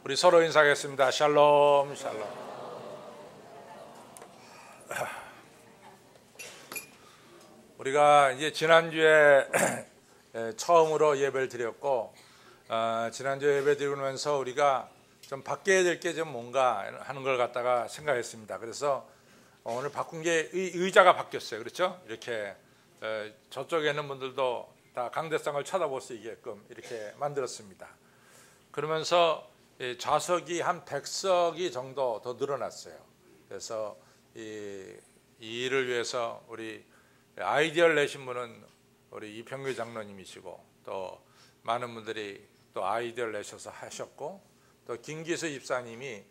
우리 서로 인사하겠습니다. 샬롬, 샬롬. 우리가 이제 지난주에 처음으로 예배를 드렸고, 지난주에 예배 드리면서 우리가 좀 바뀌어야 될 게 좀 뭔가 하는 걸 갖다가 생각했습니다. 그래서 오늘 바꾼 게 의자가 바뀌었어요. 그렇죠? 이렇게 저쪽에 있는 분들도 다 강대상을 쳐다볼 수 있게끔 이렇게 만들었습니다. 그러면서 좌석이 한 100석이 정도 더 늘어났어요. 그래서 이 일을 위해서 우리 아이디어를 내신 분은 우리 이평규 장로님이시고, 또 많은 분들이 또 아이디어를 내셔서 하셨고, 또 김기수 집사님이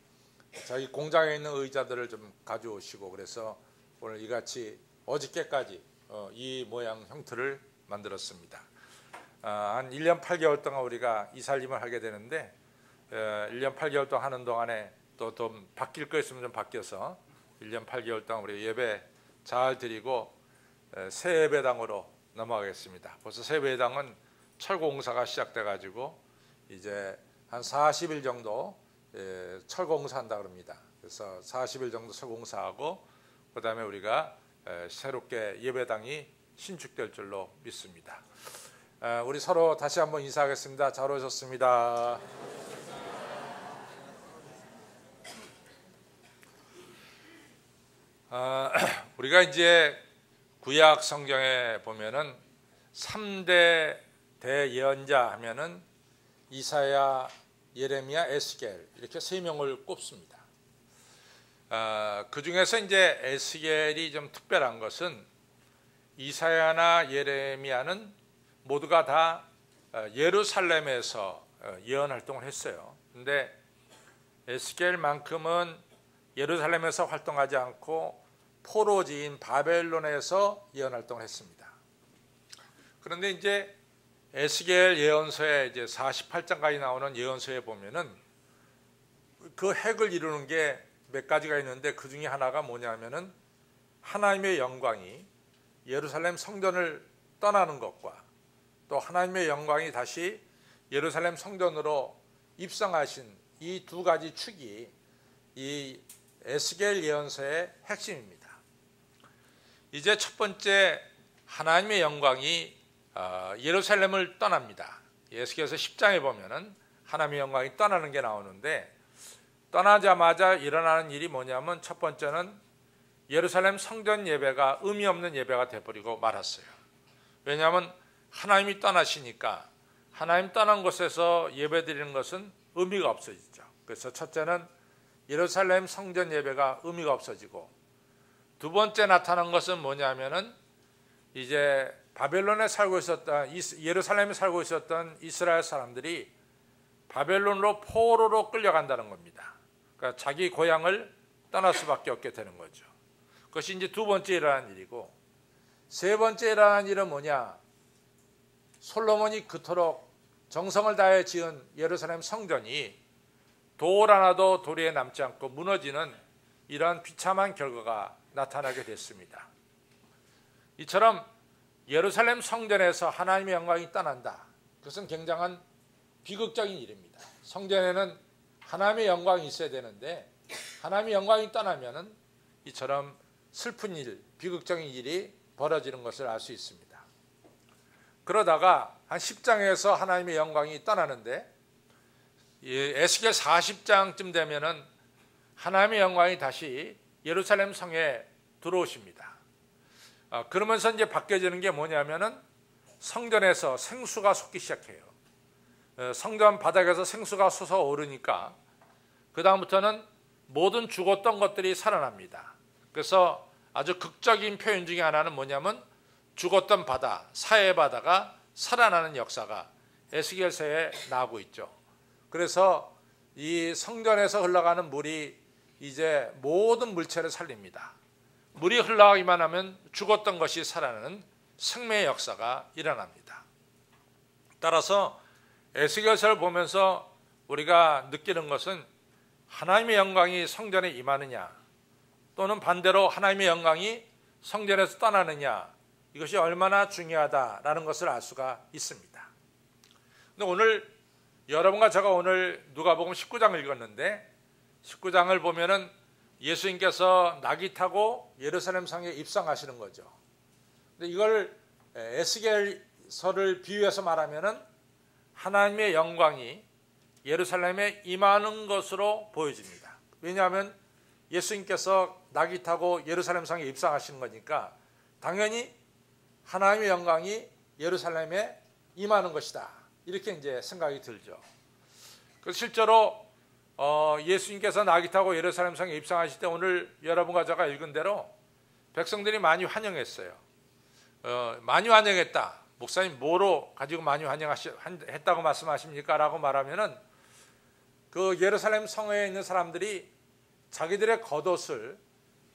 자기 공장에 있는 의자들을 좀 가져오시고, 그래서 오늘 이같이 어저께까지 이 모양 형태를 만들었습니다. 한 1년 8개월 동안 우리가 이 살림을 하게 되는데, 1년 8개월 동안 하는 동안에 또 좀 바뀔 거 있으면 좀 바뀌어서 1년 8개월 동안 우리 예배 잘 드리고 새 예배당으로 넘어가겠습니다. 벌써 새 예배당은 철공사가 시작돼 가지고 이제 한 40일 정도 철공사 한다 그럽니다. 그래서 40일 정도 철공사하고 그다음에 우리가 새롭게 예배당이 신축될 줄로 믿습니다. 우리 서로 다시 한번 인사하겠습니다. 잘 오셨습니다. 우리가 이제 구약 성경에 보면은 3대 대예언자 하면은 이사야, 예레미야, 에스겔 이렇게 3명을 꼽습니다. 그 중에서 이제 에스겔이 좀 특별한 것은 이사야나 예레미야는 모두가 다 예루살렘에서 예언 활동을 했어요. 근데 에스겔만큼은 예루살렘에서 활동하지 않고 포로지인 바벨론에서 예언 활동을 했습니다. 그런데 이제 에스겔 예언서에 이제 48장까지 나오는 예언서에 보면은 그 핵을 이루는 게 몇 가지가 있는데, 그 중에 하나가 뭐냐면은 하나님의 영광이 예루살렘 성전을 떠나는 것과 또 하나님의 영광이 다시 예루살렘 성전으로 입성하신 이 두 가지 축이 이 에스겔 예언서의 핵심입니다. 이제 첫 번째 하나님의 영광이 예루살렘을 떠납니다. 에스겔서 10장에 보면은 하나님의 영광이 떠나는 게 나오는데, 떠나자마자 일어나는 일이 뭐냐면 첫 번째는 예루살렘 성전 예배가 의미 없는 예배가 되어버리고 말았어요. 왜냐하면 하나님이 떠나시니까 하나님 떠난 곳에서 예배 드리는 것은 의미가 없어지죠. 그래서 첫째는 예루살렘 성전 예배가 의미가 없어지고, 두 번째 나타난 것은 뭐냐면은 이제 바벨론에 살고 있었던, 예루살렘에 살고 있었던 이스라엘 사람들이 바벨론으로 포로로 끌려간다는 겁니다. 그러니까 자기 고향을 떠날 수밖에 없게 되는 거죠. 그것이 이제 두 번째 일어난 일이고, 세 번째 일어난 일은 뭐냐? 솔로몬이 그토록 정성을 다해 지은 예루살렘 성전이 돌 하나도 도리에 남지 않고 무너지는 이러한 비참한 결과가 나타나게 됐습니다. 이처럼 예루살렘 성전에서 하나님의 영광이 떠난다. 그것은 굉장한 비극적인 일입니다. 성전에는 하나님의 영광이 있어야 되는데 하나님의 영광이 떠나면은 이처럼 슬픈 일, 비극적인 일이 벌어지는 것을 알 수 있습니다. 그러다가 한 10장에서 하나님의 영광이 떠나는데, 에스겔 40장쯤 되면은 하나님의 영광이 다시 예루살렘 성에 들어오십니다. 그러면서 이제 바뀌어지는 게 뭐냐면은 성전에서 생수가 솟기 시작해요. 성전 바닥에서 생수가 솟아오르니까 그 다음부터는 모든 죽었던 것들이 살아납니다. 그래서 아주 극적인 표현 중에 하나는 뭐냐면 죽었던 바다, 사해 바다가 살아나는 역사가 에스겔서에 나오고 있죠. 그래서 이 성전에서 흘러가는 물이 이제 모든 물체를 살립니다. 물이 흘러가기만 하면 죽었던 것이 살아나는 생명의 역사가 일어납니다. 따라서 에스겔서를 보면서 우리가 느끼는 것은 하나님의 영광이 성전에 임하느냐, 또는 반대로 하나님의 영광이 성전에서 떠나느냐, 이것이 얼마나 중요하다라는 것을 알 수가 있습니다. 근데 오늘 여러분과 제가 오늘 누가복음 19장을 읽었는데 19장을 보면은 예수님께서 낙이 타고 예루살렘 성에 입성하시는 거죠. 근데 이걸 에스겔서를 비유해서 말하면은 하나님의 영광이 예루살렘에 임하는 것으로 보여집니다. 왜냐하면 예수님께서 낙이 타고 예루살렘 성에 입성하시는 거니까 당연히 하나님의 영광이 예루살렘에 임하는 것이다. 이렇게 이제 생각이 들죠. 그래서 실제로 예수님께서 낙이 타고 예루살렘 성에 입성하실 때 오늘 여러분과 제가 읽은 대로 백성들이 많이 환영했어요. 많이 환영했다. 목사님 뭐로 가지고 많이 환영했다고 말씀하십니까? 라고 말하면은 그 예루살렘 성에 있는 사람들이 자기들의 겉옷을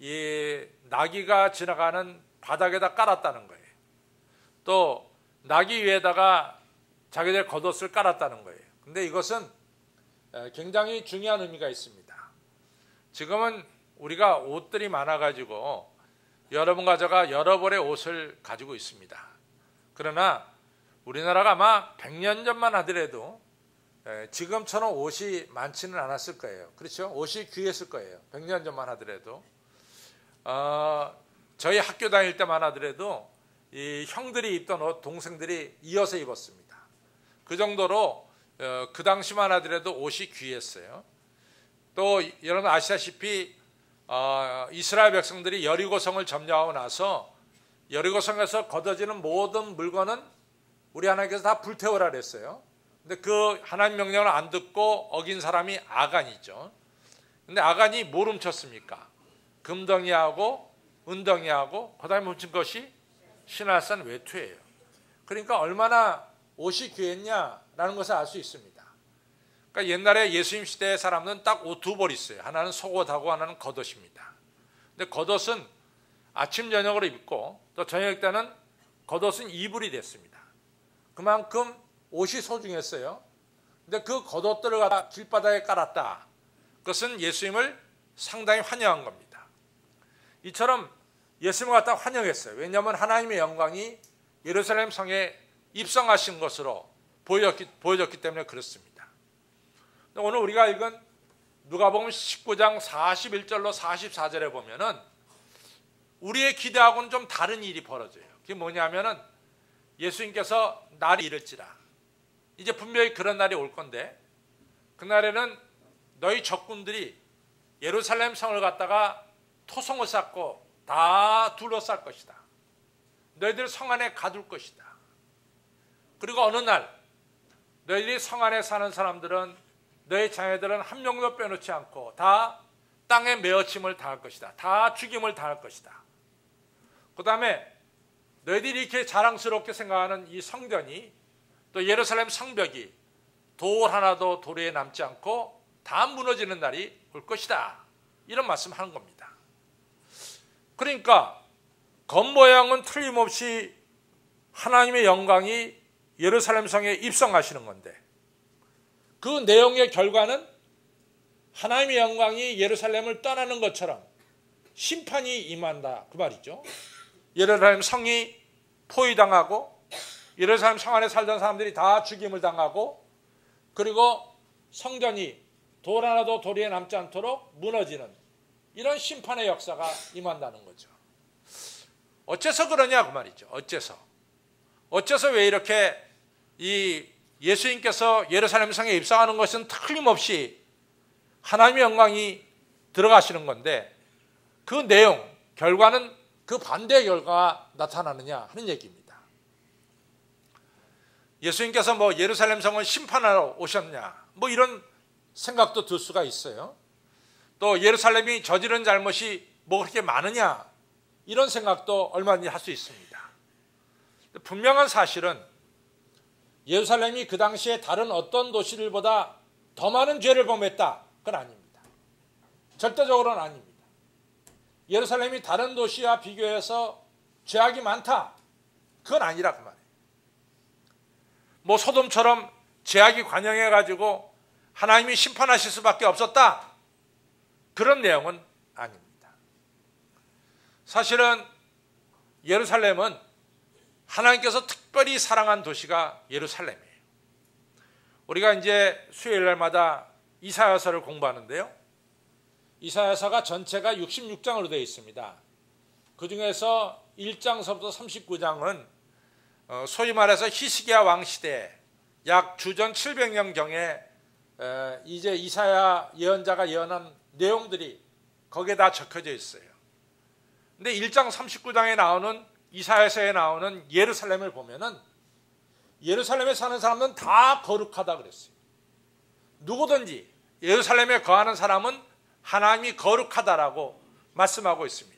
이 나귀가 지나가는 바닥에다 깔았다는 거예요. 또 나귀 위에다가 자기들 겉옷을 깔았다는 거예요. 근데 이것은 굉장히 중요한 의미가 있습니다. 지금은 우리가 옷들이 많아가지고 여러분과 제가 여러 벌의 옷을 가지고 있습니다. 그러나 우리나라가 아마 100년 전만 하더라도 지금처럼 옷이 많지는 않았을 거예요. 그렇죠? 옷이 귀했을 거예요. 100년 전만 하더라도. 저희 학교 다닐 때만 하더라도 이 형들이 입던 옷 동생들이 이어서 입었습니다. 그 정도로 그 당시만 하더라도 옷이 귀했어요. 또 여러분 아시다시피 이스라엘 백성들이 여리고성을 점령하고 나서 여리고성에서 걷어지는 모든 물건은 우리 하나님께서 다 불태우라 그랬어요. 근데 그 하나님 명령을 안 듣고 어긴 사람이 아간이죠. 근데 아간이 뭘 훔쳤습니까? 금덩이하고 은덩이하고 그다음에 훔친 것이 신할산 외투예요. 그러니까 얼마나 옷이 귀했냐라는 것을 알 수 있습니다. 그러니까 옛날에 예수님 시대의 사람은 딱 옷 두 벌 있어요. 하나는 속옷하고 하나는 겉옷입니다. 근데 겉옷은 아침 저녁으로 입고 또 저녁 때는 겉옷은 이불이 됐습니다. 그만큼 옷이 소중했어요. 근데 그 겉옷들을 갖다 길바닥에 깔았다. 그것은 예수님을 상당히 환영한 겁니다. 이처럼 예수님을 갖다 환영했어요. 왜냐하면 하나님의 영광이 예루살렘 성에 입성하신 것으로 보여졌기 때문에 그렇습니다. 오늘 우리가 읽은 누가복음 19장 41절로 44절에 보면은 우리의 기대하고는 좀 다른 일이 벌어져요. 그게 뭐냐면은 예수님께서 날이 이를지라. 이제 분명히 그런 날이 올 건데 그날에는 너희 적군들이 예루살렘 성을 갖다가 토성을 쌓고 다 둘러쌀 것이다. 너희들 성 안에 가둘 것이다. 그리고 어느 날 너희들이 성 안에 사는 사람들은 너희 자녀들은 한 명도 빼놓지 않고 다 땅에 메어침을 당할 것이다. 다 죽임을 당할 것이다. 그 다음에 너희들이 이렇게 자랑스럽게 생각하는 이 성전이 또 예루살렘 성벽이 돌 하나도 돌 위에 남지 않고 다 무너지는 날이 올 것이다. 이런 말씀을 하는 겁니다. 그러니까 겉모양은 틀림없이 하나님의 영광이 예루살렘 성에 입성하시는 건데 그 내용의 결과는 하나님의 영광이 예루살렘을 떠나는 것처럼 심판이 임한다 그 말이죠. 예루살렘 성이 포위당하고 예루살렘 성 안에 살던 사람들이 다 죽임을 당하고 그리고 성전이 돌 하나도 돌 위에 남지 않도록 무너지는 이런 심판의 역사가 임한다는 거죠. 어째서 그러냐 그 말이죠. 어째서 왜 이렇게 이 예수님께서 예루살렘 성에 입성하는 것은 틀림없이 하나님의 영광이 들어가시는 건데 그 내용, 결과는 그 반대의 결과가 나타나느냐 하는 얘기입니다. 예수님께서 뭐 예루살렘 성을 심판하러 오셨냐 뭐 이런 생각도 들 수가 있어요. 또 예루살렘이 저지른 잘못이 뭐 그렇게 많으냐 이런 생각도 얼마든지 할 수 있습니다. 분명한 사실은 예루살렘이 그 당시에 다른 어떤 도시들보다 더 많은 죄를 범했다. 그건 아닙니다. 절대적으로는 아닙니다. 예루살렘이 다른 도시와 비교해서 죄악이 많다. 그건 아니라 그 말이에요. 뭐 소돔처럼 죄악이 관영해가지고 하나님이 심판하실 수밖에 없었다. 그런 내용은 아닙니다. 사실은 예루살렘은 하나님께서 특별히 사랑한 도시가 예루살렘이에요. 우리가 이제 수요일 날마다 이사야서를 공부하는데요. 이사야서가 전체가 66장으로 되어 있습니다. 그 중에서 1장서부터 39장은 소위 말해서 히스기야 왕 시대 약 주전 700년경에 이제 이사야 예언자가 예언한 내용들이 거기에 다 적혀져 있어요. 근데 1장 39장에 나오는 이사야서에 나오는 예루살렘을 보면은 예루살렘에 사는 사람은 다 거룩하다 그랬어요. 누구든지 예루살렘에 거하는 사람은 하나님이 거룩하다라고 말씀하고 있습니다.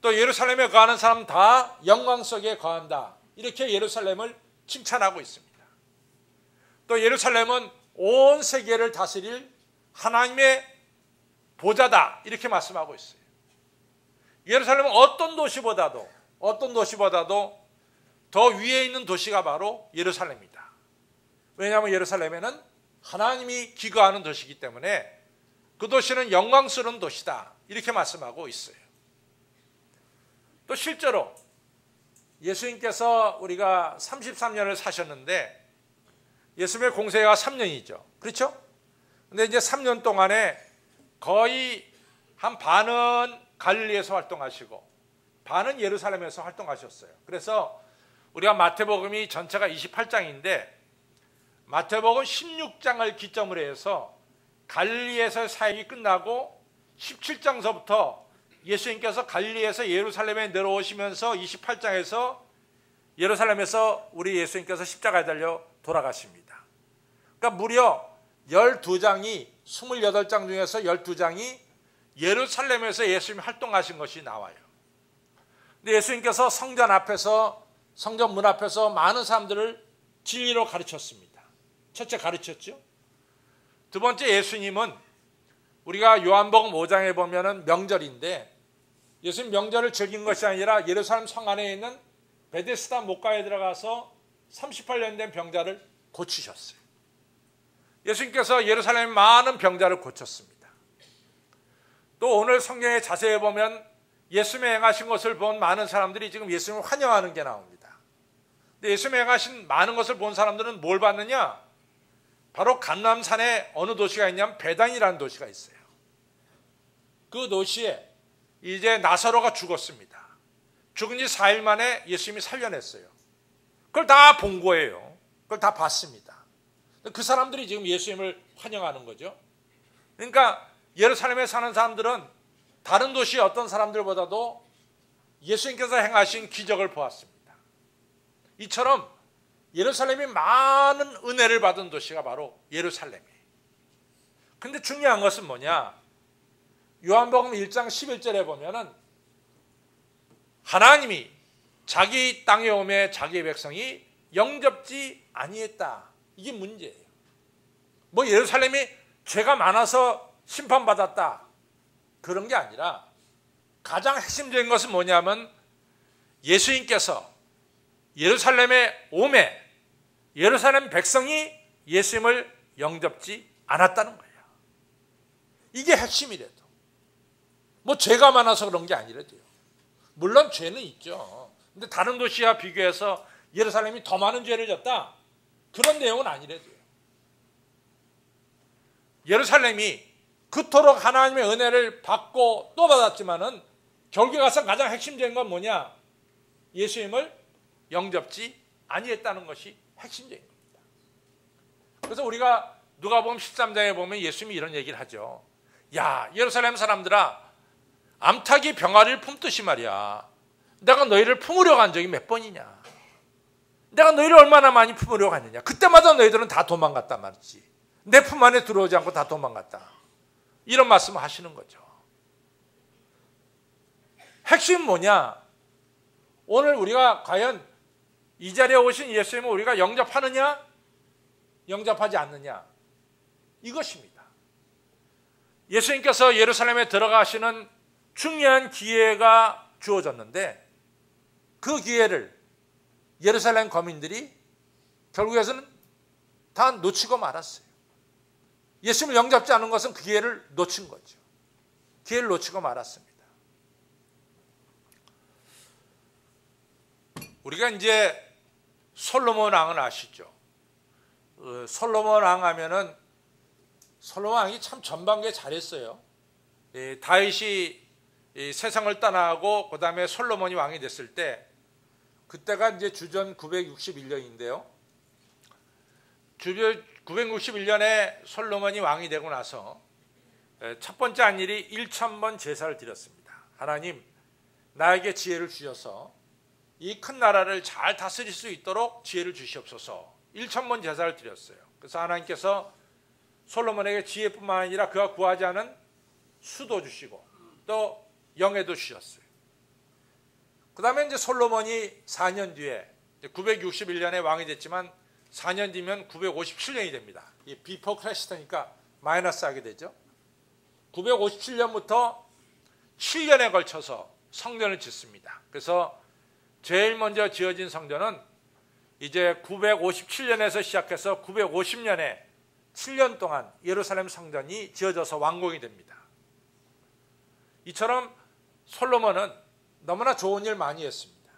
또 예루살렘에 거하는 사람은 다 영광 속에 거한다. 이렇게 예루살렘을 칭찬하고 있습니다. 또 예루살렘은 온 세계를 다스릴 하나님의 보좌다. 이렇게 말씀하고 있어요. 예루살렘은 어떤 도시보다도 더 위에 있는 도시가 바로 예루살렘이다. 왜냐하면 예루살렘에는 하나님이 기거하는 도시이기 때문에 그 도시는 영광스러운 도시다. 이렇게 말씀하고 있어요. 또 실제로 예수님께서 우리가 33년을 사셨는데 예수님의 공생애가 3년이죠. 그렇죠? 근데 이제 3년 동안에 거의 한 반은 갈릴리에서 활동하시고 반은 예루살렘에서 활동하셨어요. 그래서 우리가 마태복음이 전체가 28장인데 마태복음 16장을 기점으로 해서 갈릴리에서 사역이 끝나고 17장서부터 예수님께서 갈릴리에서 예루살렘에 내려오시면서 28장에서 예루살렘에서 우리 예수님께서 십자가에 달려 돌아가십니다. 그러니까 무려 12장이 28장 중에서 12장이 예루살렘에서 예수님이 활동하신 것이 나와요. 근데 예수님께서 성전 앞에서 성전 문 앞에서 많은 사람들을 진리로 가르쳤습니다. 첫째 가르쳤죠. 두 번째 예수님은 우리가 요한복음 5장에 보면은 명절인데 예수님 명절을 즐긴 것이 아니라 예루살렘 성 안에 있는 베데스다 목가에 들어가서 38년 된 병자를 고치셨어요. 예수님께서 예루살렘의 많은 병자를 고쳤습니다. 또 오늘 성경에 자세히 보면 예수님이 행하신 것을 본 많은 사람들이 지금 예수님을 환영하는 게 나옵니다. 근데 예수님이 행하신 많은 것을 본 사람들은 뭘 봤느냐? 바로 감람산에 어느 도시가 있냐면 베단이라는 도시가 있어요. 그 도시에 이제 나사로가 죽었습니다. 죽은 지 4일 만에 예수님이 살려냈어요. 그걸 다 본 거예요. 그걸 다 봤습니다. 그 사람들이 지금 예수님을 환영하는 거죠. 그러니까 예루살렘에 사는 사람들은 다른 도시의 어떤 사람들보다도 예수님께서 행하신 기적을 보았습니다. 이처럼 예루살렘이 많은 은혜를 받은 도시가 바로 예루살렘이에요. 근데 중요한 것은 뭐냐? 요한복음 1장 11절에 보면은 하나님이 자기 땅에 오매 자기의 백성이 영접지 아니했다. 이게 문제예요. 뭐 예루살렘이 죄가 많아서 심판받았다. 그런 게 아니라 가장 핵심적인 것은 뭐냐면 예수님께서 예루살렘에 오매 예루살렘 백성이 예수님을 영접지 않았다는 거예요. 이게 핵심이래도. 뭐 죄가 많아서 그런 게 아니래도요. 물론 죄는 있죠. 근데 다른 도시와 비교해서 예루살렘이 더 많은 죄를 졌다. 그런 내용은 아니래도요. 예루살렘이 그토록 하나님의 은혜를 받고 또 받았지만은 결국에 가서 가장 핵심적인 건 뭐냐? 예수님을 영접지 아니했다는 것이 핵심적인 겁니다. 그래서 우리가 누가복음 13장에 보면 예수님이 이런 얘기를 하죠. 야, 예루살렘 사람들아, 암탉이 병아리를 품듯이 말이야. 내가 너희를 품으려고 한 적이 몇 번이냐? 내가 너희를 얼마나 많이 품으려고 했느냐? 그때마다 너희들은 다 도망갔단 말이지. 내 품 안에 들어오지 않고 다 도망갔다. 이런 말씀을 하시는 거죠. 핵심은 뭐냐? 오늘 우리가 과연 이 자리에 오신 예수님을 우리가 영접하느냐? 영접하지 않느냐? 이것입니다. 예수님께서 예루살렘에 들어가시는 중요한 기회가 주어졌는데 그 기회를 예루살렘 거민들이 결국에서는 다 놓치고 말았어요. 예수님을 영접지 않은 것은 그 기회를 놓친 거죠. 기회를 놓치고 말았습니다. 우리가 이제 솔로몬 왕을 아시죠? 솔로몬 왕 하면은 솔로몬 왕이 참 전반기에 잘했어요. 다윗이 세상을 떠나고 그 다음에 솔로몬이 왕이 됐을 때 그때가 이제 주전 961년인데요. 주전 961년에 솔로몬이 왕이 되고 나서 첫 번째 한 일이 1000번 제사를 드렸습니다. 하나님, 나에게 지혜를 주셔서 이 큰 나라를 잘 다스릴 수 있도록 지혜를 주시옵소서. 1000번 제사를 드렸어요. 그래서 하나님께서 솔로몬에게 지혜뿐만 아니라 그가 구하지 않은 수도 주시고 또 영예도 주셨어요. 그 다음에 이제 솔로몬이 4년 뒤에 961년에 왕이 됐지만 4년 뒤면 957년이 됩니다. 이 비포 크리스트니까 마이너스 하게 되죠. 957년부터 7년에 걸쳐서 성전을 짓습니다. 그래서 제일 먼저 지어진 성전은 이제 957년에서 시작해서 950년에 7년 동안 예루살렘 성전이 지어져서 완공이 됩니다. 이처럼 솔로몬은 너무나 좋은 일 많이 했습니다.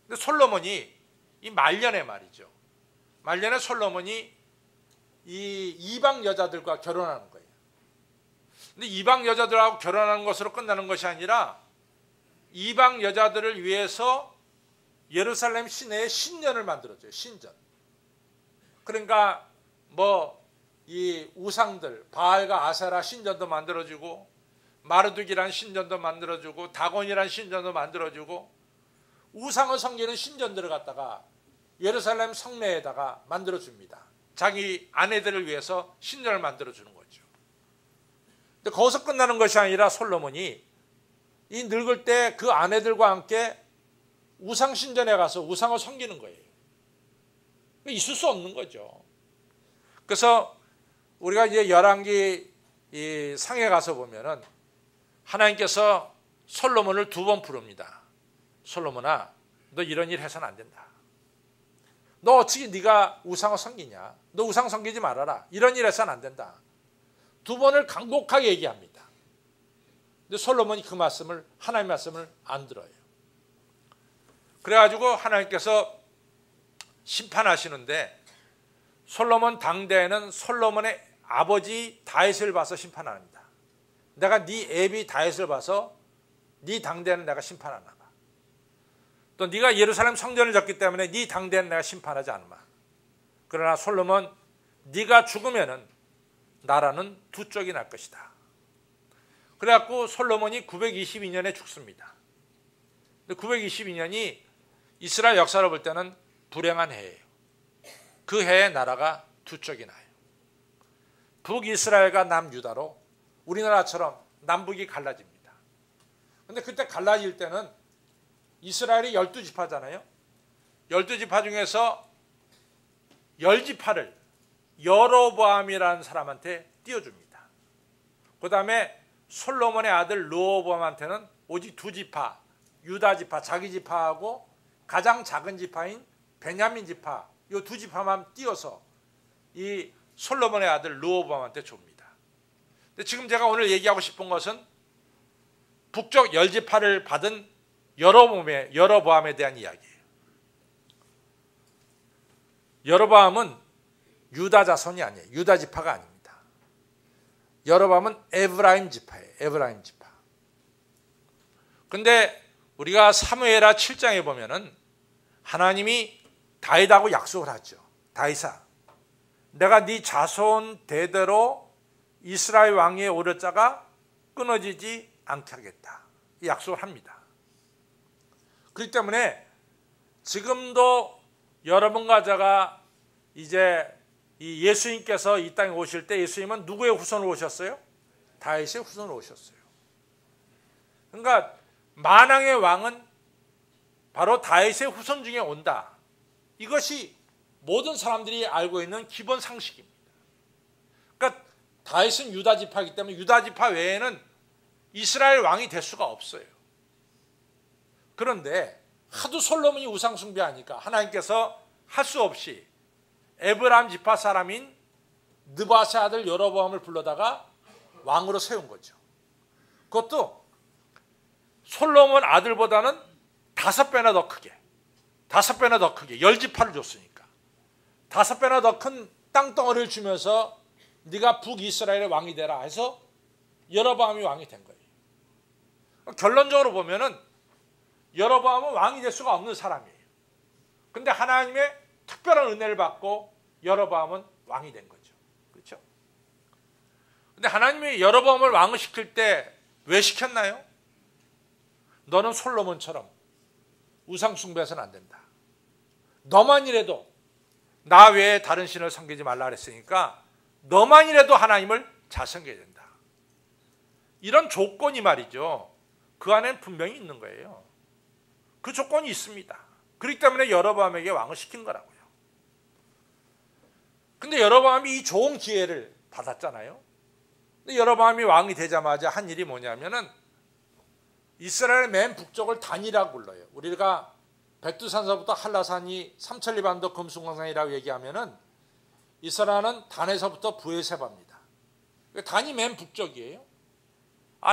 근데 솔로몬이 이 말년에 말이죠. 말년에 솔로몬이 이 이방 여자들과 결혼하는 거예요. 근데 이방 여자들하고 결혼하는 것으로 끝나는 것이 아니라 이방 여자들을 위해서 예루살렘 시내에 신전을 만들어줘요. 신전. 그러니까 뭐 이 우상들 바알과 아세라 신전도 만들어주고 마르둑이란 신전도 만들어주고 다곤이란 신전도 만들어주고 우상을 섬기는 신전들을 갖다가 예루살렘 성내에다가 만들어줍니다. 자기 아내들을 위해서 신전을 만들어주는 거죠. 근데 거기서 끝나는 것이 아니라 솔로몬이 이 늙을 때 그 아내들과 함께 우상 신전에 가서 우상을 섬기는 거예요. 있을 수 없는 거죠. 그래서 우리가 이제 열왕기 이 상에 가서 보면은 하나님께서 솔로몬을 2번 부릅니다. 솔로몬아, 너 이런 일 해서는 안 된다. 너 어떻게 네가 우상을 섬기냐? 너 우상 섬기지 말아라. 이런 일 해서는 안 된다. 2번을 간곡하게 얘기합니다. 근데 솔로몬이 그 말씀을, 하나님의 말씀을 안 들어요. 그래가지고 하나님께서 심판하시는데 솔로몬 당대에는 솔로몬의 아버지 다윗을 봐서 심판합니다. 내가 네 애비 다윗을 봐서 네 당대에는 내가 심판하나 봐. 또 네가 예루살렘 성전을 졌기 때문에 네 당대에는 내가 심판하지 않으마. 그러나 솔로몬, 네가 죽으면은 나라는 2쪽이 날 것이다. 그래갖고 솔로몬이 922년에 죽습니다. 922년이 이스라엘 역사로 볼 때는 불행한 해예요. 그 해에 나라가 2쪽이 나요. 북이스라엘과 남유다로 우리나라처럼 남북이 갈라집니다. 그런데 그때 갈라질 때는 이스라엘이 12지파잖아요. 12지파 중에서 10지파를 여로보암이라는 사람한테 띄워줍니다. 그 다음에 솔로몬의 아들 르호보암한테는 오직 2지파, 유다지파, 자기 지파하고 가장 작은 지파인 베냐민 지파, 이 2지파만 띄워서 이 솔로몬의 아들 르호보암한테 줍니다. 근데 지금 제가 오늘 얘기하고 싶은 것은 북쪽 10지파를 받은 여로보암에 대한 이야기예요. 여로보암은 유다 자손이 아니에요. 유다 지파가 아닙니다. 여로보암은 에브라임 지파예요. 에브라임 지파. 근데 우리가 사무엘하 7장에 보면은 하나님이 다윗하고 약속을 하죠. 다윗아, 내가 네 자손 대대로 이스라엘 왕위에 오를 자가 끊어지지 않게 하겠다. 이 약속을 합니다. 그렇기 때문에 지금도 여러분과 제가 이제 이 예수님께서 이 땅에 오실 때 예수님은 누구의 후손으로 오셨어요? 다윗의 후손으로 오셨어요. 그러니까 만왕의 왕은 바로 다윗의 후손 중에 온다. 이것이 모든 사람들이 알고 있는 기본 상식입니다. 그러니까 다윗은 유다 지파이기 때문에 유다 지파 외에는 이스라엘 왕이 될 수가 없어요. 그런데 하도 솔로몬이 우상 숭배하니까 하나님께서 할 수 없이 에브라임 지파 사람인 느밧의 아들 여로보암을 불러다가 왕으로 세운 거죠. 그것도 솔로몬 아들보다는 5배나 더 크게 10지파를 줬으니까 5배나 더 큰 땅덩어리를 주면서 네가 북이스라엘의 왕이 되라 해서 여로보암이 왕이 된 거예요. 결론적으로 보면은 여로보암은 왕이 될 수가 없는 사람이에요. 근데 하나님의 특별한 은혜를 받고 여로보암은 왕이 된 거죠. 그렇죠? 근데 하나님이 여로보암을 왕을 시킬 때 왜 시켰나요? 너는 솔로몬처럼 우상 숭배해서는 안 된다. 너만이라도 나 외에 다른 신을 섬기지 말라 그랬으니까 너만이라도 하나님을 잘 섬겨야 된다. 이런 조건이 말이죠. 그 안에는 분명히 있는 거예요. 그 조건이 있습니다. 그렇기 때문에 여로보암에게 왕을 시킨 거라고요. 근데 여로보암이 이 좋은 기회를 받았잖아요. 근데 여로보암이 왕이 되자마자 한 일이 뭐냐면은 이스라엘 맨 북쪽을 단이라고 불러요. 우리가 백두산서부터 한라산이 삼천리반도 금수강산이라고 얘기하면은 이스라엘은 단에서부터 부에세바입니다. 단이 맨 북쪽이에요.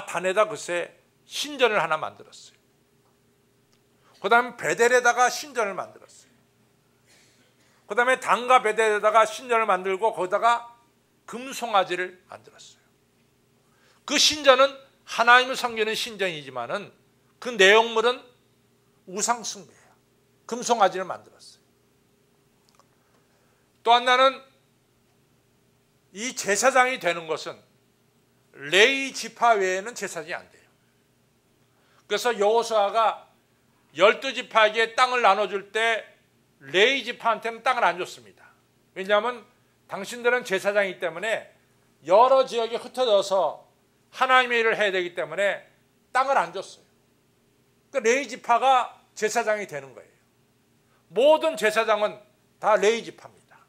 단에다 글쎄 신전을 하나 만들었어요. 그 다음에 베델에다가 신전을 만들었어요. 그 다음에 단과 베델에다가 신전을 만들고 거기다가 금송아지를 만들었어요. 그 신전은 하나님을 섬기는 신전이지만은 그 내용물은 우상 숭배예요. 금송아지를 만들었어요. 또 하나는 이 제사장이 되는 것은 레위 지파 외에는 제사장이 안 돼요. 그래서 여호수아가 12지파에게 땅을 나눠줄 때 레위 지파한테는 땅을 안 줬습니다. 왜냐하면 당신들은 제사장이기 때문에 여러 지역에 흩어져서 하나님의 일을 해야 되기 때문에 땅을 안 줬어요. 그러니까 레위 지파가 제사장이 되는 거예요. 모든 제사장은 다 레위 지파입니다.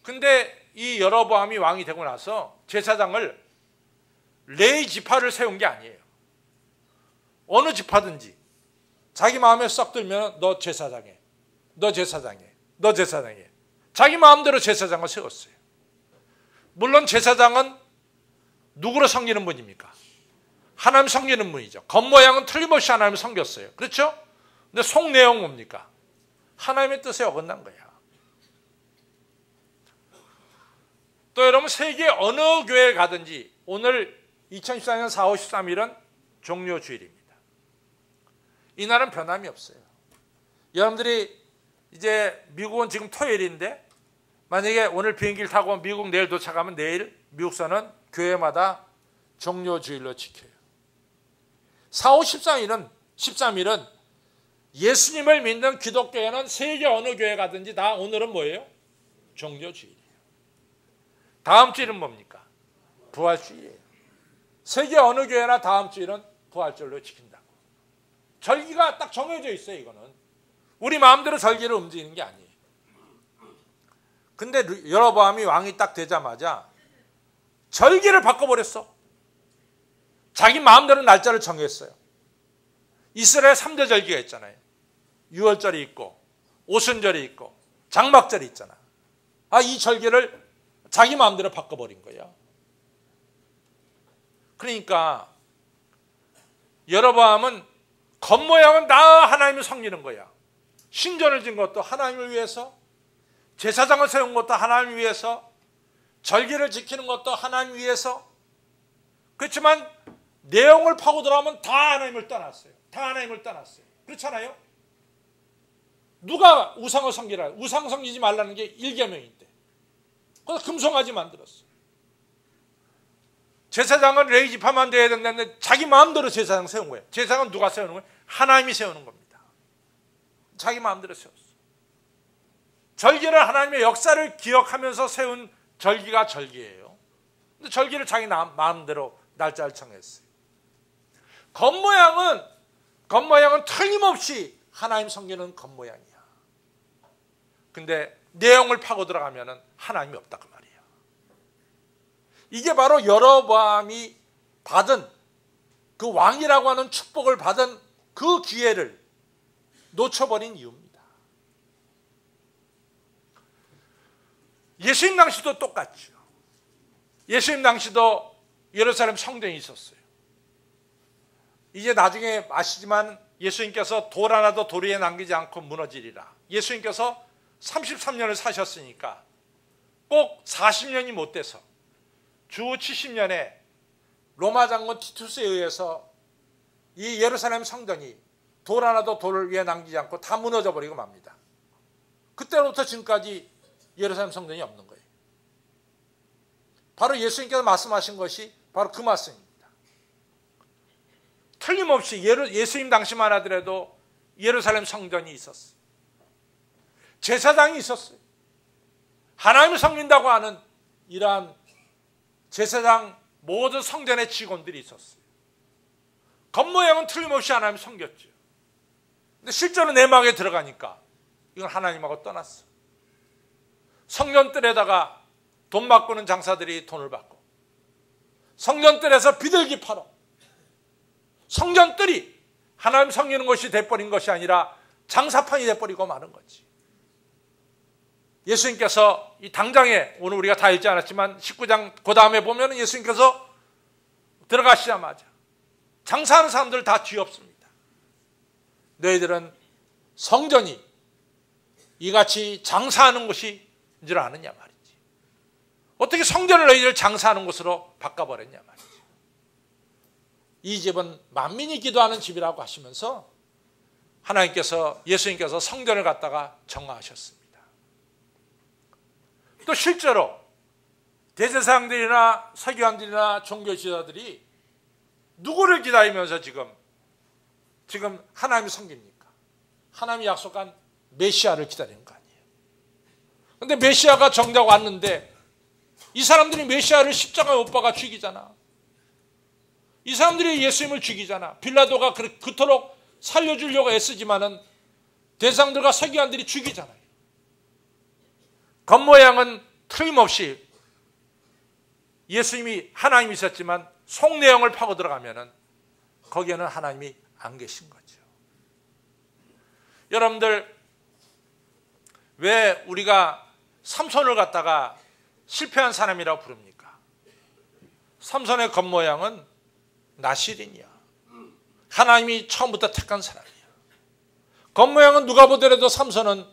근데 이 여로보암이 왕이 되고 나서 제사장을 레위 지파를 세운 게 아니에요. 어느 지파든지 자기 마음에 썩 들면 너 제사장해, 너 제사장해, 너 제사장해. 자기 마음대로 제사장을 세웠어요. 물론 제사장은 누구로 섬기는 분입니까? 하나님 섬기는 분이죠. 겉모양은 틀림없이 하나님을 섬겼어요. 그렇죠? 근데 속 내용 뭡니까? 하나님의 뜻에 어긋난 거야. 또 여러분 세계 어느 교회에 가든지 오늘 2014년 4월 13일은 종료주일입니다. 이날은 변함이 없어요. 여러분들이 이제 미국은 지금 토요일인데 만약에 오늘 비행기를 타고 미국 내일 도착하면 내일 미국서는 교회마다 종료주일로 지켜요. 4월 13일은 예수님을 믿는 기독교회는 세계 어느 교회 가든지 다 오늘은 뭐예요? 종료주일이에요. 다음 주일은 뭡니까? 부활주일이에요. 세계 어느 교회나 다음 주일은 부활절로 지킨다고. 절기가 딱 정해져 있어요. 이거는 우리 마음대로 절기를 움직이는 게 아니에요. 근데 여로보암이 왕이 딱 되자마자 절기를 바꿔버렸어. 자기 마음대로 날짜를 정했어요. 이스라엘 3대 절기가 있잖아요. 유월절이 있고 오순절이 있고 장막절이 있잖아. 이 절기를 자기 마음대로 바꿔버린 거예요. 그러니까 여로보암은 겉모양은 다 하나님을 섬기는 거야. 신전을 지은 것도 하나님을 위해서, 제사장을 세운 것도 하나님을 위해서, 절기를 지키는 것도 하나님 위해서. 그렇지만 내용을 파고 들어가면 다 하나님을 떠났어요. 다 하나님을 떠났어요. 그렇잖아요? 누가 우상을 섬기라? 우상 섬기지 말라는 게 1계명인데 그래서 금송아지 만들었어요. 제사장은 레위 지파만 돼야 된다는데 자기 마음대로 제사장 세운 거예요. 제사장은 누가 세우는 거예요? 하나님이 세우는 겁니다. 자기 마음대로 세웠어요. 절기를 하나님의 역사를 기억하면서 세운 절기가 절기예요. 근데 절기를 자기 마음대로 날짜를 정했어요. 겉모양은 틀림없이 하나님 섬기는 겉모양이야. 근데 내용을 파고 들어가면은 하나님이 없다 그 말이에요. 이게 바로 여로보암이 받은 그 왕이라고 하는 축복을 받은 그 기회를 놓쳐버린 이유입니다. 예수님 당시도 똑같죠. 예수님 당시도 예루살렘 성전이 있었어요. 이제 나중에 아시지만 예수님께서 돌 하나도 돌 위에 남기지 않고 무너지리라. 예수님께서 33년을 사셨으니까 꼭 40년이 못 돼서 주 70년에 로마 장군 티투스에 의해서 이 예루살렘 성전이 돌 하나도 돌을 위에 남기지 않고 다 무너져 버리고 맙니다. 그때로부터 지금까지 예루살렘 성전이 없는 거예요. 바로 예수님께서 말씀하신 것이 바로 그 말씀입니다. 틀림없이 예수님 당시만 하더라도 예루살렘 성전이 있었어요. 제사장이 있었어요. 하나님을 섬긴다고 하는 이러한 제사장 모든 성전의 직원들이 있었어요. 겉모양은 틀림없이 하나님을 섬겼죠. 근데 실제로 내막에 들어가니까 이건 하나님하고 떠났어. 성전뜰에다가 돈 바꾸는 장사들이 돈을 받고, 성전뜰에서 비둘기 팔아. 성전뜰이 하나님 섬기는 것이 돼버린 것이 아니라 장사판이 돼버리고 마는 거지. 예수님께서 이 당장에, 오늘 우리가 다 읽지 않았지만 19장 그 다음에 보면 예수님께서 들어가시자마자 장사하는 사람들 다 뒤엎습니다. 너희들은 성전이 이같이 장사하는 곳인 줄 아느냐 말이지. 어떻게 성전을 너희들 장사하는 곳으로 바꿔버렸냐 말이지. 이 집은 만민이 기도하는 집이라고 하시면서 하나님께서, 예수님께서 성전을 갖다가 정화하셨습니다. 또 실제로 대제사장들이나 서기관들이나 종교지도자들이 누구를 기다리면서 지금 하나님을 섬깁니까? 하나님이 약속한 메시아를 기다리는 거 아니에요. 그런데 메시아가 정작 왔는데 이 사람들이 메시아를 십자가에 못 박아 죽이잖아. 이 사람들이 예수님을 죽이잖아. 빌라도가 그토록 살려주려고 애쓰지만은 대상들과 서기관들이 죽이잖아요. 겉모양은 틀림없이 예수님이 하나님이셨지만 속 내용을 파고 들어가면은 거기에는 하나님이 안 계신 거죠. 여러분들, 왜 우리가 삼손을 갖다가 실패한 사람이라고 부릅니까? 삼손의 겉모양은 나실인이야. 하나님이 처음부터 택한 사람이야. 겉모양은 누가 보더라도 삼손은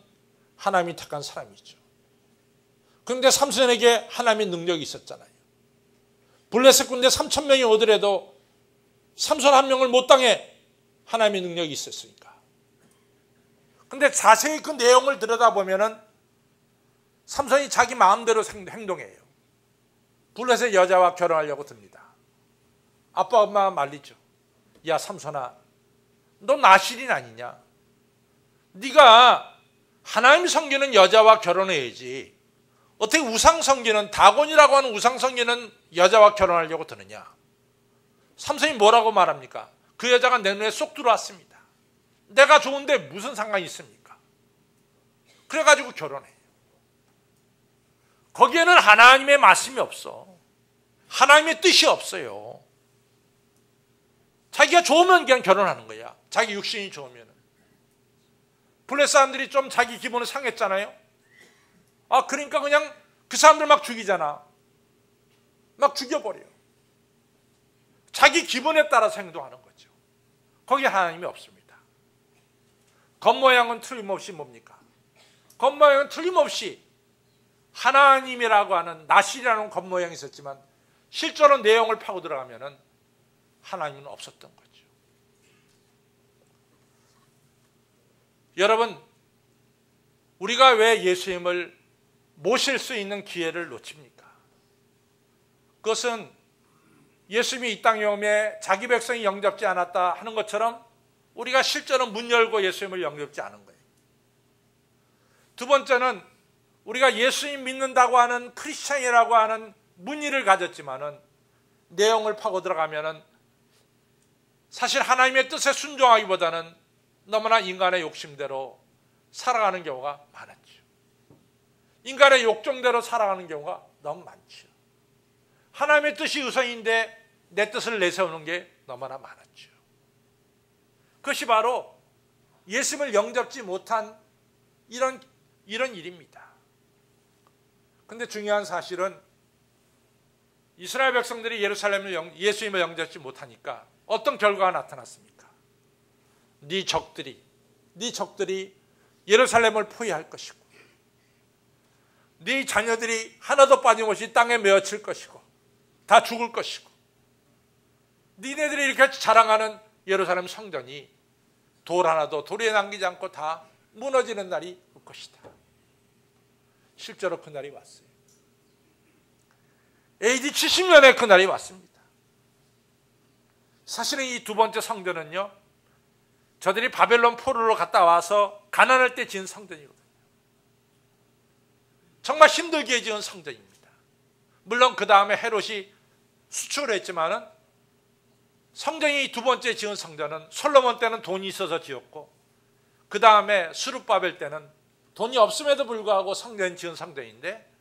하나님이 택한 사람이죠. 그런데 삼손에게 하나님의 능력이 있었잖아요. 블레셋 군대 3,000명이 오더라도 삼손 한 명을 못 당해 하나님의 능력이 있었으니까. 그런데 자세히 그 내용을 들여다보면은 삼손이 자기 마음대로 행동해요. 블레셋 여자와 결혼하려고 듭니다. 아빠 엄마가 말리죠. 야 삼손아, 너 나실인 아니냐? 네가 하나님 섬기는 여자와 결혼해야지. 어떻게 우상 섬기는, 다곤이라고 하는 우상 섬기는 여자와 결혼하려고 드느냐? 삼손이 뭐라고 말합니까? 그 여자가 내 눈에 쏙 들어왔습니다. 내가 좋은데 무슨 상관이 있습니까? 그래가지고 결혼해요. 거기에는 하나님의 말씀이 없어. 하나님의 뜻이 없어요. 자기가 좋으면 그냥 결혼하는 거야. 자기 육신이 좋으면. 블레셋 사람들이 좀 자기 기분을 상했잖아요. 그러니까 그냥 그 사람들 막 죽이잖아. 막 죽여버려요. 자기 기분에 따라서 행동하는 거죠. 거기에 하나님이 없습니다. 겉모양은 틀림없이 뭡니까? 겉모양은 틀림없이 하나님이라고 하는 나실이라는 겉모양이 있었지만 실제로 내용을 파고 들어가면은 하나님은 없었던 거죠. 여러분, 우리가 왜 예수님을 모실 수 있는 기회를 놓칩니까? 그것은 예수님이 이 땅에 오매 자기 백성이 영접지 않았다 하는 것처럼 우리가 실제로 문 열고 예수님을 영접지 않은 거예요. 두 번째는 우리가 예수님 믿는다고 하는 크리스찬이라고 하는 문의를 가졌지만은 내용을 파고 들어가면은 사실 하나님의 뜻에 순종하기보다는 너무나 인간의 욕심대로 살아가는 경우가 많았죠. 인간의 욕정대로 살아가는 경우가 너무 많죠. 하나님의 뜻이 우선인데 내 뜻을 내세우는 게 너무나 많았죠. 그것이 바로 예수님을 영접지 못한 이런 일입니다. 그런데 중요한 사실은 이스라엘 백성들이 예수님을 영접지 못하니까 어떤 결과가 나타났습니까? 네 적들이 예루살렘을 포위할 것이고 네 자녀들이 하나도 빠짐없이 땅에 메어칠 것이고 다 죽을 것이고 니네들이 이렇게 자랑하는 예루살렘 성전이 돌 하나도 도리에 남기지 않고 다 무너지는 날이 올 것이다. 실제로 그 날이 왔어요. AD 70년에 그 날이 왔습니다. 사실은 이 두 번째 성전은요, 저들이 바벨론 포로로 갔다 와서 가난할 때 지은 성전이거든요. 정말 힘들게 지은 성전입니다. 물론 그 다음에 헤롯이 수출을 했지만은 성전이 두 번째 지은 성전은 솔로몬 때는 돈이 있어서 지었고 그 다음에 스룹바벨 때는 돈이 없음에도 불구하고 성전 지은 성전인데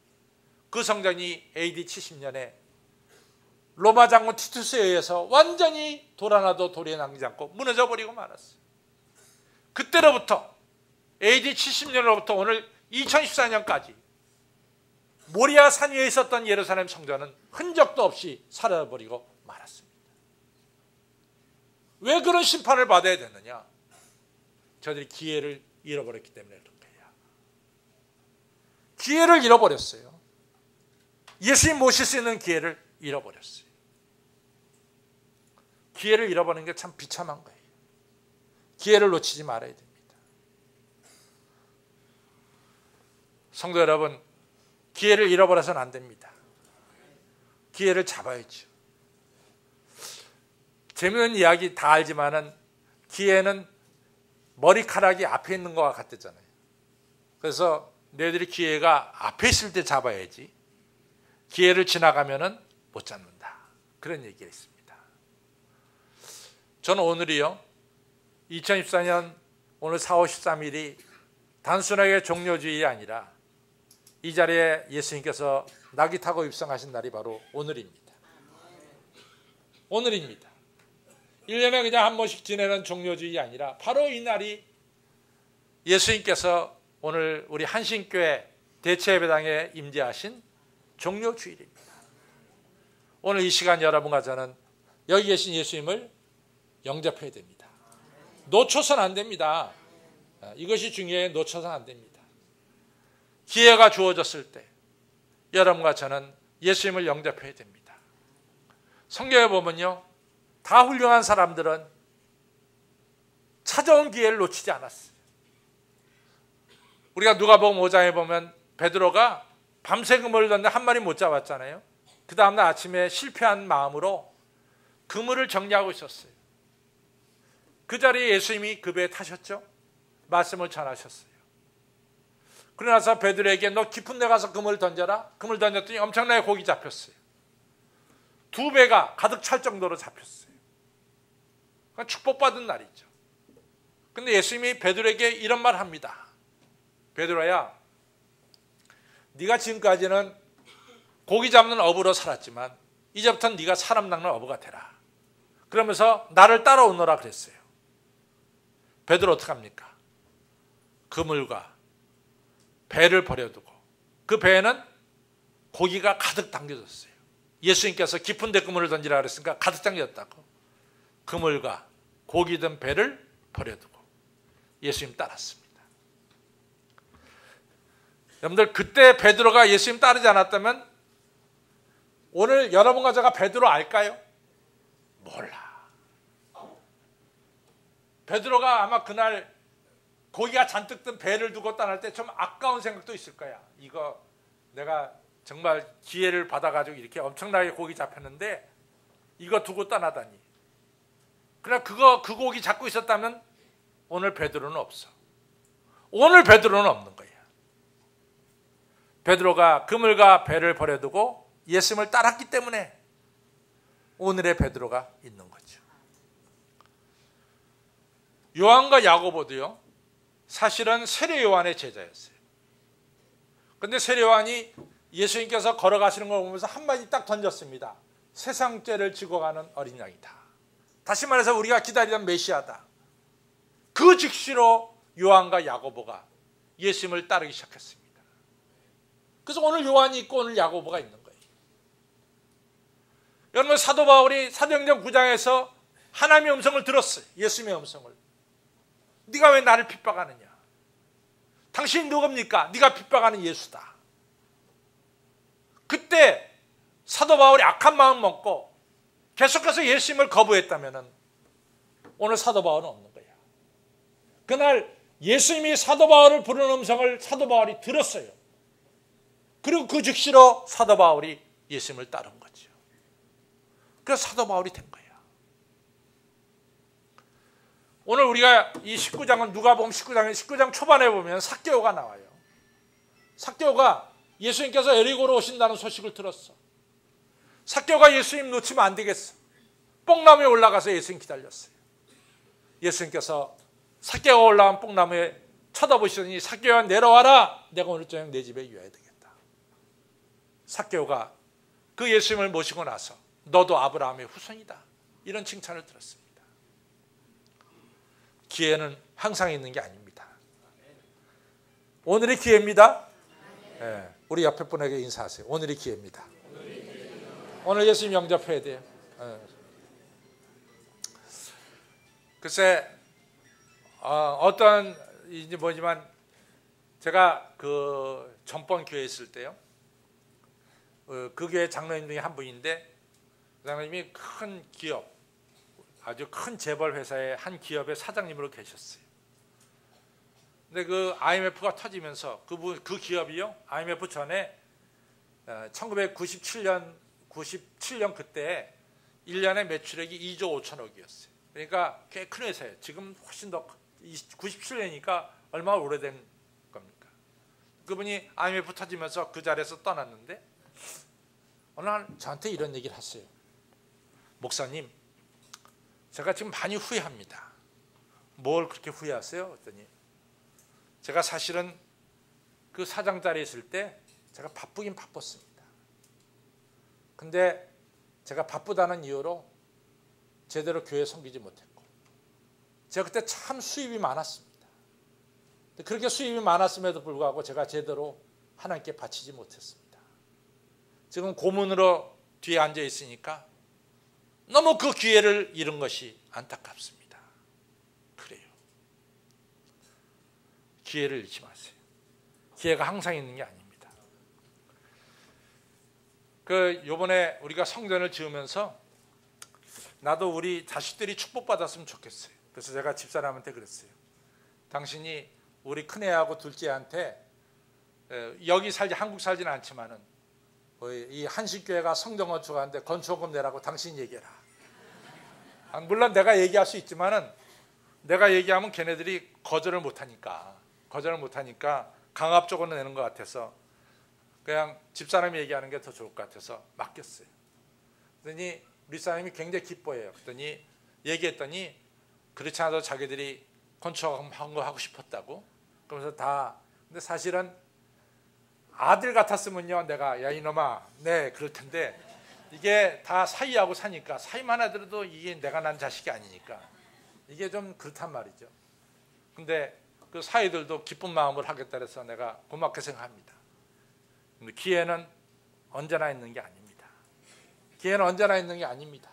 그 성전이 AD 70년에 로마 장군 티투스에 의해서 완전히 돌 하나도 도리에 남기지 않고 무너져 버리고 말았어요. 그때로부터 AD 70년으로부터 오늘 2014년까지 모리아 산 위에 있었던 예루살렘 성전은 흔적도 없이 사라져버리고 말았습니다. 왜 그런 심판을 받아야 되느냐? 저들이 기회를 잃어버렸기 때문에 그런 거예요. 기회를 잃어버렸어요. 예수님 모실 수 있는 기회를 잃어버렸어요. 기회를 잃어버리는 게 참 비참한 거예요. 기회를 놓치지 말아야 됩니다. 성도 여러분, 기회를 잃어버려서는 안 됩니다. 기회를 잡아야죠. 재미있는 이야기 다 알지만은 기회는 머리카락이 앞에 있는 것과 같았잖아요. 그래서 너희들이 기회가 앞에 있을 때 잡아야지 기회를 지나가면은 못 잡는다. 그런 얘기가 있습니다. 저는 오늘이요, 2014년 오늘 4월 13일이 단순하게 종료주의가 아니라 이 자리에 예수님께서 낙이 타고 입성하신 날이 바로 오늘입니다. 오늘입니다. 1년에 그냥 한 번씩 지내는 종료주의가 아니라 바로 이 날이 예수님께서 오늘 우리 한신교회 대체예배당에 임재하신 종료주일입니다. 오늘 이 시간 여러분과 저는 여기 계신 예수님을 영접해야 됩니다. 놓쳐서는 안 됩니다. 이것이 중요해요. 놓쳐서는 안 됩니다. 기회가 주어졌을 때 여러분과 저는 예수님을 영접해야 됩니다. 성경에 보면요, 다 훌륭한 사람들은 찾아온 기회를 놓치지 않았어요. 우리가 누가복음 5장에 보면 베드로가 밤새 그물을 던데 한 마리 못 잡았잖아요. 그 다음날 아침에 실패한 마음으로 그물을 정리하고 있었어요. 그 자리에 예수님이 그 배에 타셨죠. 말씀을 전하셨어요. 그러고 나서 베드로에게 너 깊은 데 가서 그물을 던져라. 그물 던졌더니 엄청나게 고기 잡혔어요. 2배가 가득 찰 정도로 잡혔어요. 그건 축복받은 날이죠. 근데 예수님이 베드로에게 이런 말을 합니다. 베드로야, 네가 지금까지는 고기 잡는 어부로 살았지만 이제부터는 네가 사람 낚는 어부가 되라. 그러면서 나를 따라오너라 그랬어요. 베드로 어떡합니까? 그물과 배를 버려두고 그 배에는 고기가 가득 담겨졌어요. 예수님께서 깊은 데 그물을 던지라 그랬으니까 가득 담겨졌다고. 그물과 고기 든 배를 버려두고 예수님 따랐습니다. 여러분들, 그때 베드로가 예수님 따르지 않았다면 오늘 여러분과 제가 베드로 알까요? 몰라. 베드로가 아마 그날 고기가 잔뜩 든 배를 두고 떠날 때 좀 아까운 생각도 있을 거야. 이거 내가 정말 기회를 받아가지고 이렇게 엄청나게 고기 잡혔는데 이거 두고 떠나다니. 그러나 그 고기 잡고 있었다면 오늘 베드로는 없어. 오늘 베드로는 없는 거야. 베드로가 그물과 배를 버려두고 예수님을 따랐기 때문에 오늘의 베드로가 있는 거죠. 요한과 야고보도요, 사실은 세례 요한의 제자였어요. 그런데 세례 요한이 예수님께서 걸어가시는 걸 보면서 한마디 딱 던졌습니다. 세상 죄를 지고 가는 어린 양이다. 다시 말해서 우리가 기다리던 메시아다. 그 즉시로 요한과 야고보가 예수님을 따르기 시작했습니다. 그래서 오늘 요한이 있고 오늘 야고보가 있는 거예요. 여러분, 사도 바울이 사도행전 9장에서 하나님의 음성을 들었어요. 예수님의 음성을. 네가 왜 나를 핍박하느냐? 당신이 누굽니까? 네가 핍박하는 예수다. 그때 사도 바울이 악한 마음 먹고 계속해서 예수님을 거부했다면 오늘 사도 바울은 없는 거예요. 그날 예수님이 사도 바울을 부르는 음성을 사도 바울이 들었어요. 그리고 그 즉시로 사도 바울이 예수님을 따른 거죠. 그래서 사도 바울이 된 거예요. 오늘 우리가 이 19장은 누가복음 19장 초반에 보면 삭개오가 나와요. 삭개오가 예수님께서 여리고로 오신다는 소식을 들었어. 삭개오가 예수님 놓치면 안 되겠어. 뽕나무에 올라가서 예수님 기다렸어요. 예수님께서 삭개오가 올라온 뽕나무에 쳐다보시더니 삭개오야 내려와라. 내가 오늘 저녁 내 집에 유해야 되겠다. 삭개오가 그 예수님을 모시고 나서 너도 아브라함의 후손이다. 이런 칭찬을 들었습니다. 기회는 항상 있는 게 아닙니다. 오늘이 기회입니다. 네, 우리 옆에 분에게 인사하세요. 오늘이 기회입니다. 오늘 예수님 영접해야 돼요. 네. 글쎄 어떤 이제 뭐지만 제가 그 전번 교회에 있을 때요. 그 교회 장로님 중에 한 분인데 그 장로님이 큰 기업 아주 큰 재벌 회사의 한 기업의 사장님으로 계셨어요. 근데 그 IMF가 터지면서 그 기업이요. IMF 전에 1997년 그때 1년에 매출액이 2조 5천억이었어요. 그러니까 꽤 큰 회사예요. 지금 훨씬 더 97년이니까 얼마나 오래된 겁니까? 그분이 IMF 터지면서 그 자리에서 떠났는데 어느 날 저한테 이런 얘기를 하세요. 목사님, 제가 지금 많이 후회합니다. 뭘 그렇게 후회하세요? 그랬더니 제가 사실은 그 사장 자리에 있을 때 제가 바쁘긴 바빴습니다. 근데 제가 바쁘다는 이유로 제대로 교회 섬기지 못했고 제가 그때 참 수입이 많았습니다. 그렇게 수입이 많았음에도 불구하고 제가 제대로 하나님께 바치지 못했습니다. 지금 고문으로 뒤에 앉아 있으니까 너무 그 기회를 잃은 것이 안타깝습니다. 그래요. 기회를 잃지 마세요. 기회가 항상 있는 게 아닙니다. 요번에 우리가 성전을 지으면서 나도 우리 자식들이 축복받았으면 좋겠어요. 그래서 제가 집사람한테 그랬어요. 당신이 우리 큰애하고 둘째한테 여기 한국 살지는 않지만은 이 한식교회가 성전 건축하는데 건축원금 내라고 당신이 얘기해라. 물론 내가 얘기할 수 있지만은 내가 얘기하면 걔네들이 거절을 못하니까 강압적으로 내는 것 같아서 그냥 집사람이 얘기하는 게 더 좋을 것 같아서 맡겼어요. 그랬더니 우리 사람이 굉장히 기뻐해요. 그랬더니 얘기했더니 그렇지 않아도 자기들이 건축한 거 하고 싶었다고. 그러면서 근데 사실은 아들 같았으면요 내가 야 이놈아 네 그럴 텐데 이게 다 사위하고 사니까 사위만 하더라도 이게 내가 난 자식이 아니니까 이게 좀 그렇단 말이죠. 근데 그 사위들도 기쁜 마음으로 하겠다 해서 내가 고맙게 생각합니다. 근데 기회는 언제나 있는 게 아닙니다. 기회는 언제나 있는 게 아닙니다.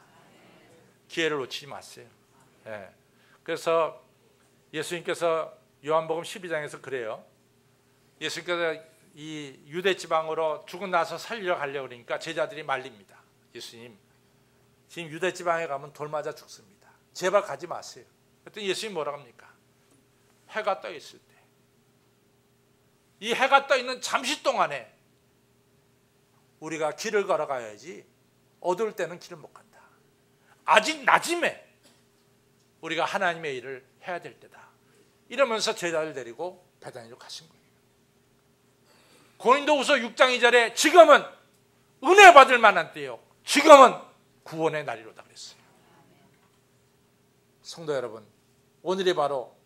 기회를 놓치지 마세요. 네. 그래서 예수님께서 요한복음 12장에서 그래요. 예수님께서 이 유대 지방으로 죽고 나서 살리러 가려고 그러니까 제자들이 말립니다. 예수님, 지금 유대 지방에 가면 돌 맞아 죽습니다. 제발 가지 마세요. 그랬더니 예수님 뭐라고 합니까? 해가 떠 있을 때, 이 해가 떠 있는 잠시 동안에 우리가 길을 걸어가야지 어두울 때는 길을 못 간다. 아직 낮임에 우리가 하나님의 일을 해야 될 때다. 이러면서 제자를 데리고 베다니로 가신 거예요. 고린도후서 6장 2절에 지금은 은혜 받을 만한 때요. 지금은 구원의 날이로다 그랬어요. 성도 여러분, 오늘이 바로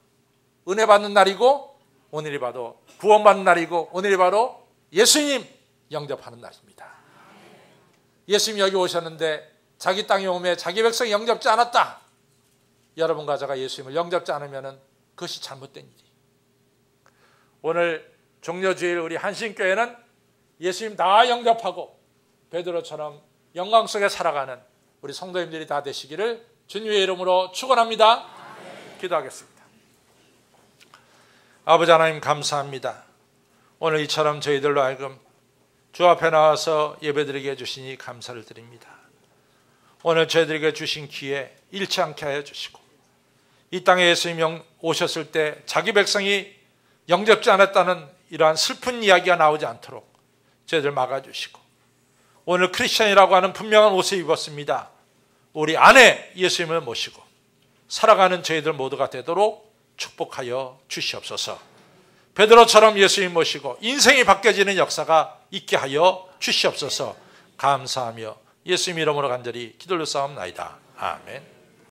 은혜 받는 날이고 오늘이 바로 구원받는 날이고 오늘이 바로 예수님 영접하는 날입니다. 예수님 여기 오셨는데 자기 땅에 오매 자기 백성이 영접지 않았다. 여러분과 제가 예수님을 영접지 않으면 그것이 잘못된 일이. 오늘 종려주일 우리 한신교회는 예수님 다 영접하고 베드로처럼 영광 속에 살아가는 우리 성도님들이 다 되시기를 주님의 이름으로 축원합니다. 기도하겠습니다. 아버지 하나님 감사합니다. 오늘 이처럼 저희들로 하여금 주 앞에 나와서 예배드리게 해주시니 감사를 드립니다. 오늘 저희들에게 주신 기회 잃지 않게 하여 주시고, 이 땅에 예수님이 오셨을 때 자기 백성이 영접지 않았다는 이러한 슬픈 이야기가 나오지 않도록 저희들 막아주시고, 오늘 크리스천이라고 하는 분명한 옷을 입었습니다. 우리 안에 예수님을 모시고 살아가는 저희들 모두가 되도록 축복하여 주시옵소서. 베드로처럼 예수님 모시고 인생이 바뀌어지는 역사가 있게 하여 주시옵소서. 감사하며 예수님 이름으로 간절히 기도를 쌓옵나이다. 아멘.